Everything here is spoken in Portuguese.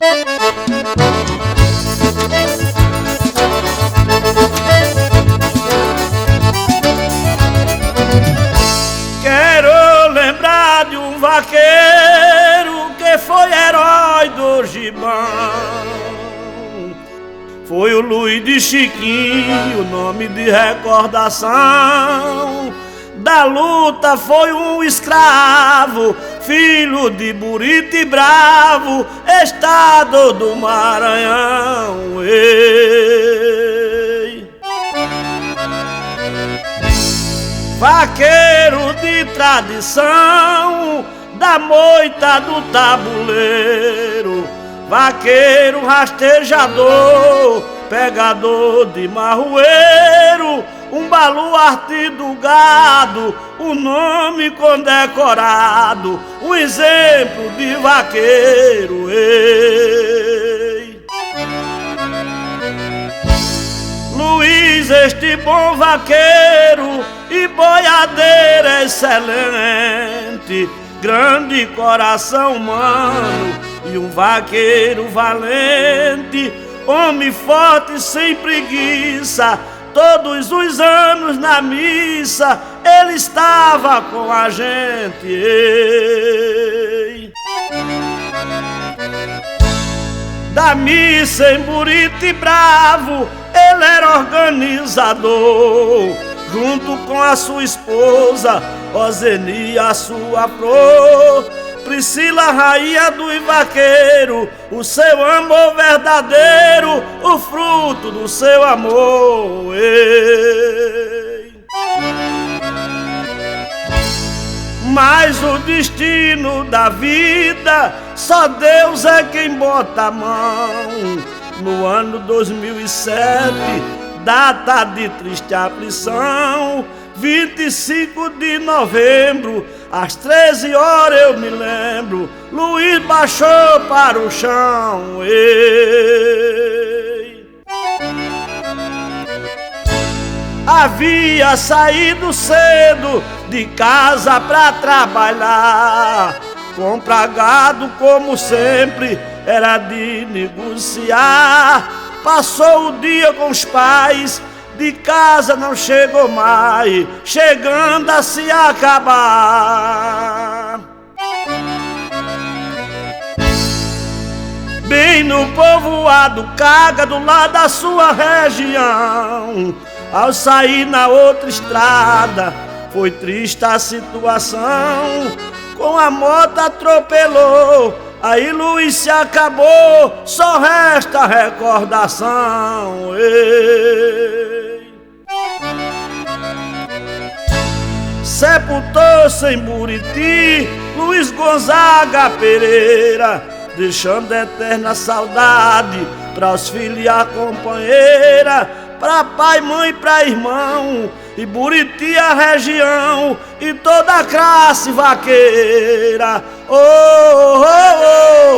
Quero lembrar de um vaqueiro que foi herói do Gibão. Foi o Luiz de Chiquinho, nome de recordação. Da luta foi um escravo, filho de Buriti e Bravo, estado do Maranhão. Ei. Vaqueiro de tradição, da moita do tabuleiro, vaqueiro rastejador, pegador de marroeiro, um baluarte do gado, um nome condecorado, um exemplo de vaqueiro. Ei. Luiz, este bom vaqueiro e boiadeiro excelente, grande coração humano e um vaqueiro valente, homem forte sem preguiça. Todos os anos na missa ele estava com a gente. Ei. Da missa em Buriti e Bravo ele era organizador, junto com a sua esposa Osenia, a sua flor, Priscila, rainha do vaqueiro, o seu amor verdadeiro, o fruto do seu amor. Ei. Mas o destino da vida, só Deus é quem bota a mão. No ano 2007, data de triste aflição, 25 de novembro, às 13 horas eu me lembro, Luiz baixou para o chão. Ei. Havia saído cedo de casa pra trabalhar, comprar gado como sempre, era de negociar. Passou o dia com os pais, de casa não chegou mais, chegando a se acabar. Bem no povoado Caga, do lado da sua região, ao sair na outra estrada, foi triste a situação. Com a moto atropelou, aí Luiz se acabou, só resta a recordação. Ei. Sepultou-se em Buriti Luiz Gonzaga Pereira, deixando eterna saudade para os filhos e a companheira, pra pai, mãe, pra irmão, e Buriti a região, e toda a classe vaqueira. Oh, oh, oh.